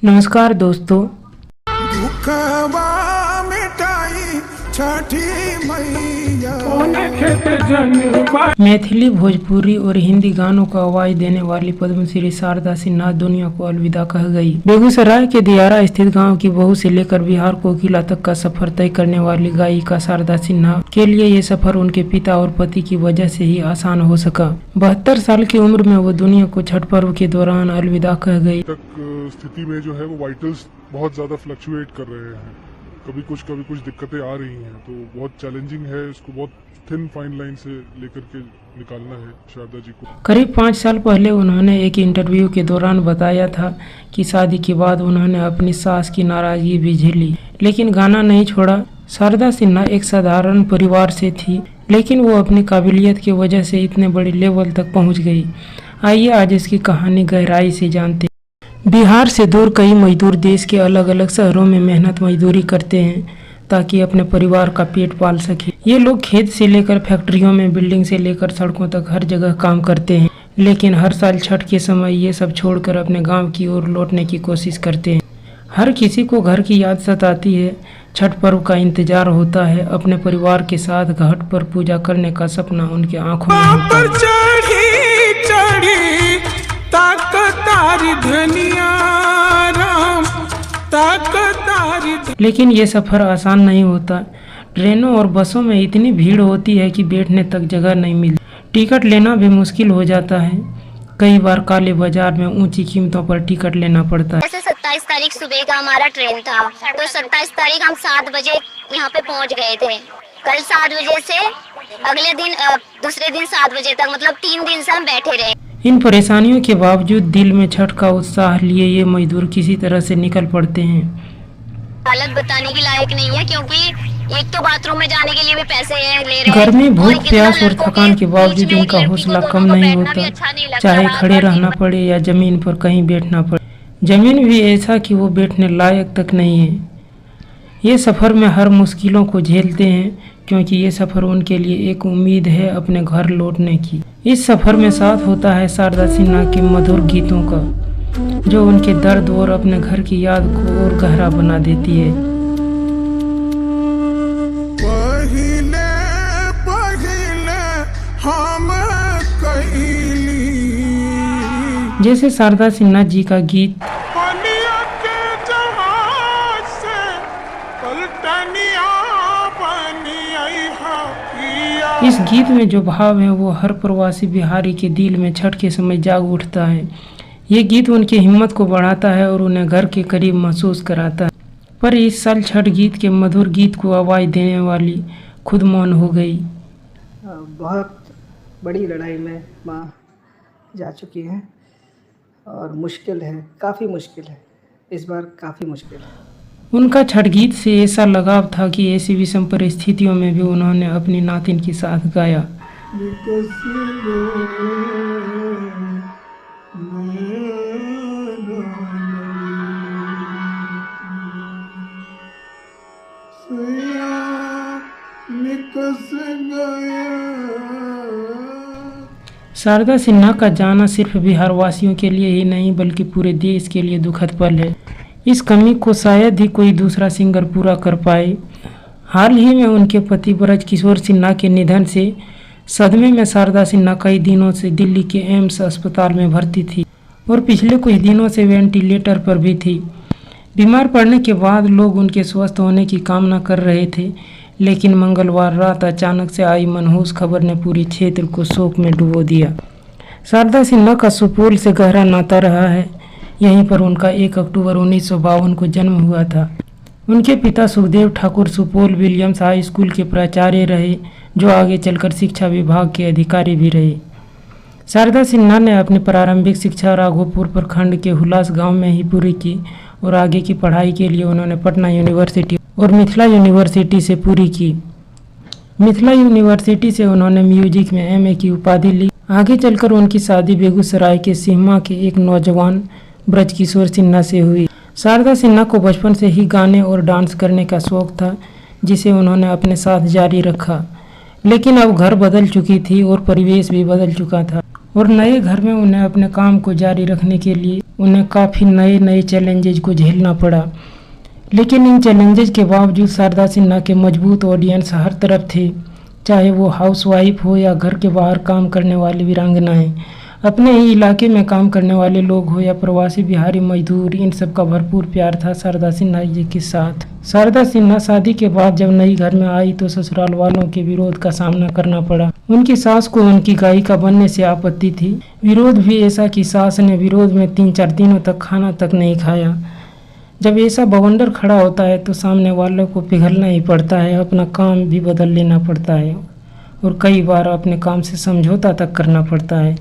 नमस्कार दोस्तों, मैथिली, भोजपुरी और हिंदी गानों को आवाज देने वाली पद्मश्री शारदा सिन्हा दुनिया को अलविदा कह गई। बेगूसराय के दियारा स्थित गांव की बहू से लेकर बिहार कोकिला तक का सफर तय करने वाली गायिका शारदा सिन्हा के लिए ये सफर उनके पिता और पति की वजह से ही आसान हो सका। 72 साल की उम्र में वो दुनिया को छठ पर्व के दौरान अलविदा कह गई। स्थिति में जो है वो वाइटल्स बहुत ज्यादा फ्लक्चुएट कर रहे हैं, कभी कुछ दिक्कतें आ रही हैं, तो बहुत चैलेंजिंग है। इसको बहुत थिन फाइन लाइन से लेकर के निकालना है शारदा जी को। करीब 5 साल पहले उन्होंने एक इंटरव्यू के दौरान बताया था कि शादी के बाद उन्होंने अपनी सास की नाराजगी भी झेली, लेकिन गाना नहीं छोड़ा। शारदा सिन्हा एक साधारण परिवार से थी, लेकिन वो अपनी काबिलियत की वजह से इतने बड़े लेवल तक पहुंच गई। आइए आज इसकी कहानी गहराई से जानते। बिहार से दूर कई मजदूर देश के अलग अलग शहरों में मेहनत मजदूरी करते हैं ताकि अपने परिवार का पेट पाल सके। ये लोग खेत से लेकर फैक्ट्रियों में, बिल्डिंग से लेकर सड़कों तक हर जगह काम करते हैं, लेकिन हर साल छठ के समय ये सब छोड़कर अपने गांव की ओर लौटने की कोशिश करते हैं। हर किसी को घर की याद सताती है, छठ पर्व का इंतजार होता है, अपने परिवार के साथ घाट पर पूजा करने का सपना उनके आंखों में होता है। लेकिन ये सफ़र आसान नहीं होता। ट्रेनों और बसों में इतनी भीड़ होती है कि बैठने तक जगह नहीं मिलती। टिकट लेना भी मुश्किल हो जाता है। कई बार काले बाजार में ऊंची कीमतों पर टिकट लेना पड़ता है। जैसे 27 तारीख सुबह का हमारा ट्रेन था, तो 27 तारीख हम 7 बजे यहाँ पे पहुँच गए थे। कल 7 बजे से अगले दिन दूसरे दिन 7 बजे तक, मतलब 3 दिन से हम बैठे रहे। इन परेशानियों के बावजूद दिल में छठ का उत्साह लिए ये मजदूर किसी तरह से निकल पड़ते हैं। हालत बताने की लायक नहीं है, क्योंकि एक तो बाथरूम में जाने के लिए भी पैसे ले रहे हैं। गर्मी, भूख, प्यास और थकान के बावजूद उनका हौसला कम नहीं होता, चाहे खड़े रहना पड़े या जमीन पर कहीं बैठना पड़े। जमीन भी ऐसा कि वो बैठने लायक तक नहीं है। ये सफ़र में हर मुश्किलों को झेलते हैं, क्योंकि ये सफ़र उनके लिए एक उम्मीद है अपने घर लौटने की। इस सफ़र में साथ होता है शारदा सिन्हा के मधुर गीतों का, जो उनके दर्द और अपने घर की याद को और गहरा बना देती है। जैसे शारदा सिन्हा जी का गीत इस गीत में जो भाव है वो हर प्रवासी बिहारी के दिल में छठ के समय जाग उठता है। ये गीत उनकी हिम्मत को बढ़ाता है और उन्हें घर के करीब महसूस कराता है। पर इस साल छठ गीत के मधुर गीत को आवाज़ देने वाली खुद मौन हो गई। बहुत बड़ी लड़ाई में माँ जा चुकी हैं और मुश्किल है, काफ़ी मुश्किल है, इस बार काफ़ी मुश्किल है। उनका छठ गीत से ऐसा लगाव था कि ऐसी विषम परिस्थितियों में भी उन्होंने अपनी नातिन के साथ गाया। शारदा सिन्हा का जाना सिर्फ बिहार वासियों के लिए ही नहीं बल्कि पूरे देश के लिए दुखद पल है। इस कमी को शायद ही कोई दूसरा सिंगर पूरा कर पाए। हाल ही में उनके पति ब्रज किशोर सिन्हा के निधन से सदमे में शारदा सिन्हा कई दिनों से दिल्ली के एम्स अस्पताल में भर्ती थी और पिछले कुछ दिनों से वेंटिलेटर पर भी थी। बीमार पड़ने के बाद लोग उनके स्वस्थ होने की कामना कर रहे थे, लेकिन मंगलवार रात अचानक से आई मनहूस खबर ने पूरी क्षेत्र को शोक में डुबो दिया। शारदा सिन्हा का सुपौल से गहरा नाता रहा है। यहीं पर उनका 1 अक्टूबर 1952 को जन्म हुआ था। उनके पिता Sukhdev Thakur Supaul Williams high school के प्राचार्य रहे, जो आगे चलकर शिक्षा विभाग के अधिकारी भी रहे। शारदा सिन्हा ने अपनी प्रारंभिक शिक्षा राघोपुर प्रखंड के हुलास गांव में ही पूरी की और आगे की पढ़ाई के लिए उन्होंने पटना यूनिवर्सिटी और मिथिला यूनिवर्सिटी से पूरी की। मिथिला यूनिवर्सिटी से उन्होंने म्यूजिक में MA की उपाधि ली। आगे चलकर उनकी शादी बेगूसराय के सिहमा के एक नौजवान ब्रज किशोर सिन्हा से हुई। शारदा सिन्हा को बचपन से ही गाने और डांस करने का शौक था, जिसे उन्होंने अपने साथ जारी रखा। लेकिन अब घर बदल चुकी थी और परिवेश भी बदल चुका था। और नए घर में उन्हें अपने काम को जारी रखने के लिए उन्हें काफ़ी नए नए चैलेंजेज को झेलना पड़ा। लेकिन इन चैलेंजेज के बावजूद शारदा सिन्हा के मजबूत ऑडियंस हर तरफ थे, चाहे वो हाउसवाइफ हो या घर के बाहर काम करने वाली वीरांगनाएं, अपने ही इलाके में काम करने वाले लोग हो या प्रवासी बिहारी मजदूर, इन सब का भरपूर प्यार था शारदा सिन्हा जी के साथ। शारदा सिन्हा शादी के बाद जब नई घर में आई तो ससुराल वालों के विरोध का सामना करना पड़ा। उनकी सास को उनकी गायिका बनने से आपत्ति थी। विरोध भी ऐसा कि सास ने विरोध में 3-4 दिनों तक खाना तक नहीं खाया। जब ऐसा बवंडर खड़ा होता है तो सामने वालों को पिघलना ही पड़ता है, अपना काम भी बदल लेना पड़ता है और कई बार अपने काम से समझौता तक करना पड़ता है।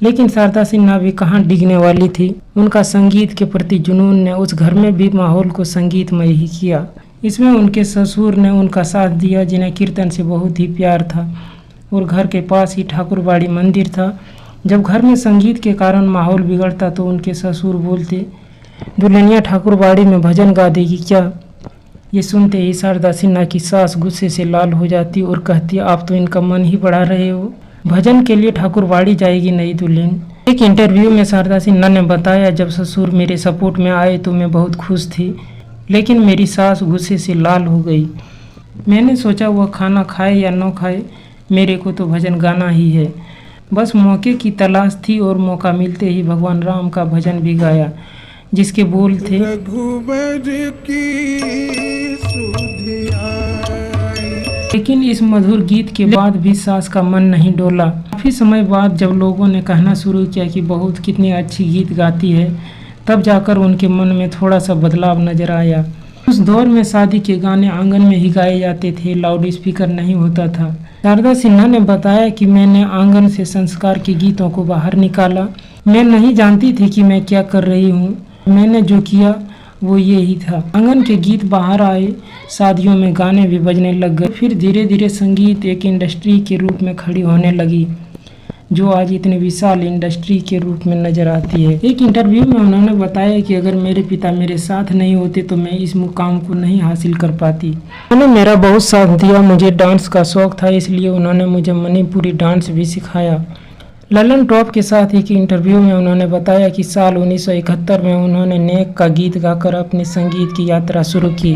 लेकिन शारदा सिन्हा भी कहाँ डिगने वाली थी। उनका संगीत के प्रति जुनून ने उस घर में भी माहौल को संगीतमय ही किया। इसमें उनके ससुर ने उनका साथ दिया, जिन्हें कीर्तन से बहुत ही प्यार था और घर के पास ही ठाकुरबाड़ी मंदिर था। जब घर में संगीत के कारण माहौल बिगड़ता तो उनके ससुर बोलते, दुल्हनिया ठाकुरबाड़ी में भजन गा देगी क्या? ये सुनते ही शारदा सिन्हा की सास गुस्से से लाल हो जाती और कहती, आप तो इनका मन ही बढ़ा रहे हो, भजन के लिए ठाकुरबाड़ी जाएगी नई दुल्हन। एक इंटरव्यू में शारदा सिन्हा ने बताया, जब ससुर मेरे सपोर्ट में आए तो मैं बहुत खुश थी, लेकिन मेरी सास गुस्से से लाल हो गई। मैंने सोचा वह खाना खाए या न खाए, मेरे को तो भजन गाना ही है। बस मौके की तलाश थी और मौका मिलते ही भगवान राम का भजन भी गाया, जिसके बोल थे, लेकिन इस मधुर गीत के बाद भी सास का मन नहीं डोला। काफ़ी समय बाद जब लोगों ने कहना शुरू किया कि बहुत कितनी अच्छी गीत गाती है, तब जाकर उनके मन में थोड़ा सा बदलाव नजर आया। उस दौर में शादी के गाने आंगन में ही गाए जाते थे, लाउड स्पीकर नहीं होता था। शारदा सिन्हा ने बताया कि मैंने आंगन से संस्कार के गीतों को बाहर निकाला। मैं नहीं जानती थी कि मैं क्या कर रही हूँ, मैंने जो किया वो ये ही था। आंगन के गीत बाहर आए, शादियों में गाने भी बजने लग गए। फिर धीरे धीरे संगीत एक इंडस्ट्री के रूप में खड़ी होने लगी, जो आज इतनी विशाल इंडस्ट्री के रूप में नजर आती है। एक इंटरव्यू में उन्होंने बताया कि अगर मेरे पिता मेरे साथ नहीं होते तो मैं इस मुकाम को नहीं हासिल कर पाती। उन्होंने मेरा बहुत साथ दिया। मुझे डांस का शौक था, इसलिए उन्होंने मुझे मणिपुरी डांस भी सिखाया। ललन टॉप के साथ एक इंटरव्यू में उन्होंने बताया कि साल 1971 में उन्होंने नेक का गीत गाकर अपने संगीत की यात्रा शुरू की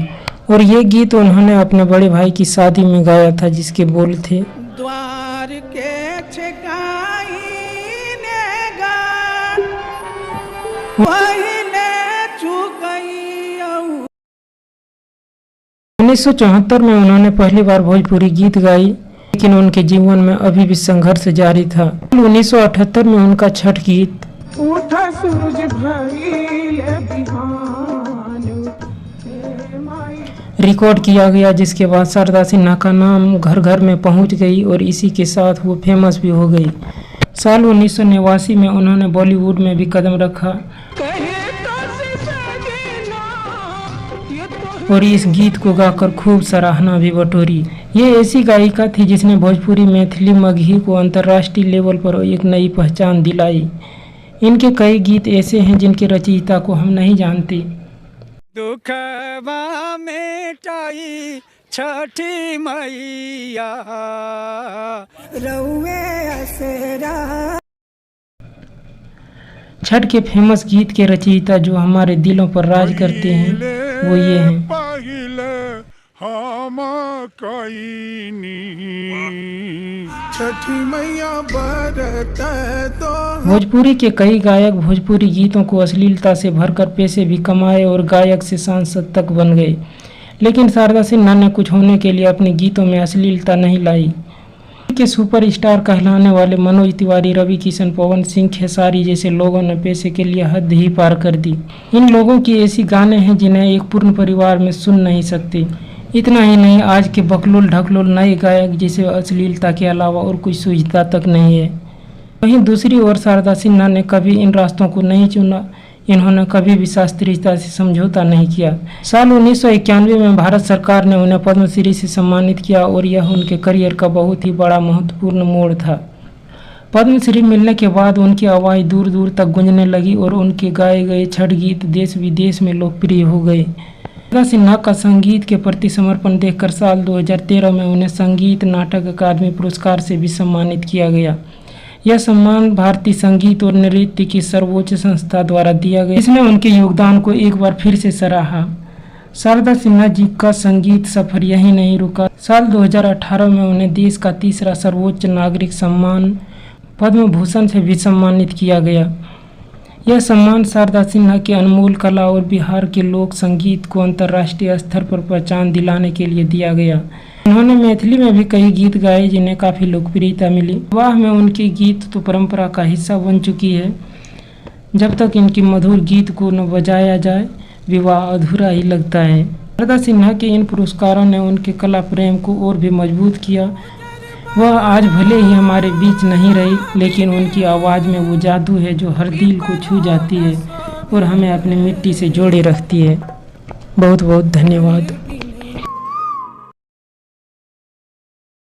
और ये गीत उन्होंने अपने बड़े भाई की शादी में गाया था, जिसके बोल थे, द्वार के 1974 में उन्होंने पहली बार भोजपुरी गीत गाई, लेकिन उनके जीवन में अभी भी संघर्ष जारी था। 1978 में उनका छठ गीत उठा सूरज रिकॉर्ड किया गया, जिसके बाद शारदा सिन्हा का नाम घर घर में पहुंच गई और इसी के साथ वो फेमस भी हो गई। साल 1989 में उन्होंने बॉलीवुड में भी कदम रखा और इस गीत को गाकर खूब सराहना भी बटोरी। ये ऐसी गायिका थी जिसने भोजपुरी मैथिली मगही को अंतर्राष्ट्रीय लेवल पर एक नई पहचान दिलाई। इनके कई गीत ऐसे हैं जिनके रचयिता को हम नहीं जानते। दुखवा मिटाई छठी मैया रउए असरा। छठ के फेमस गीत के रचयिता जो हमारे दिलों पर राज करते हैं वो ये हैं। छठी मैया भोजपुरी के कई गायक भोजपुरी गीतों को अश्लीलता से भरकर पैसे भी कमाए और गायक से सांसद तक बन गए, लेकिन शारदा सिन्हा ने कुछ होने के लिए अपने गीतों में अश्लीलता नहीं लाई। के सुपरस्टार कहलाने वाले मनोज तिवारी, रवि किशन, पवन सिंह, खेसारी जैसे लोगों ने पैसे के लिए हद ही पार कर दी। इन लोगों की ऐसी गाने हैं जिन्हें एक पूर्ण परिवार में सुन नहीं सकते। इतना ही नहीं, आज के बकलोल ढकलोल नए गायक जिसे अश्लीलता के अलावा और कुछ सूझता तक नहीं है। वहीं दूसरी ओर शारदा सिन्हा ने कभी इन रास्तों को नहीं चुना। इन्होंने कभी भी शास्त्रीयता से समझौता नहीं किया। साल 1991 में भारत सरकार ने उन्हें पद्मश्री से सम्मानित किया और यह उनके करियर का बहुत ही बड़ा महत्वपूर्ण मोड़ था। पद्मश्री मिलने के बाद उनकी आवाज़ दूर दूर तक गूंजने लगी और उनके गाए गए छठ गीत देश विदेश में लोकप्रिय हो गए। शारदा सिन्हा का संगीत के प्रति समर्पण देखकर साल 2013 में उन्हें संगीत नाटक अकादमी पुरस्कार से भी सम्मानित किया गया, यह सम्मान भारतीय संगीत और नृत्य की सर्वोच्च संस्था द्वारा दिया गया। इसने उनके योगदान को एक बार फिर से सराहा। शारदा सिन्हा जी का संगीत सफर यहीं नहीं रुका। साल 2018 में उन्हें देश का तीसरा सर्वोच्च नागरिक सम्मान पद्म भूषण से भी सम्मानित किया गया। यह सम्मान शारदा सिन्हा की अनमोल कला और बिहार के लोक संगीत को अंतर्राष्ट्रीय स्तर पर पहचान दिलाने के लिए दिया गया। उन्होंने मैथिली में भी कई गीत गाए जिन्हें काफ़ी लोकप्रियता मिली। विवाह में उनके गीत तो परंपरा का हिस्सा बन चुकी है। जब तक इनकी मधुर गीत को न बजाया जाए विवाह अधूरा ही लगता है। शारदा सिन्हा के इन पुरस्कारों ने उनके कला प्रेम को और भी मजबूत किया। वह आज भले ही हमारे बीच नहीं रही, लेकिन उनकी आवाज़ में वो जादू है जो हर दिल को छू जाती है और हमें अपनी मिट्टी से जोड़े रखती है। बहुत बहुत धन्यवाद।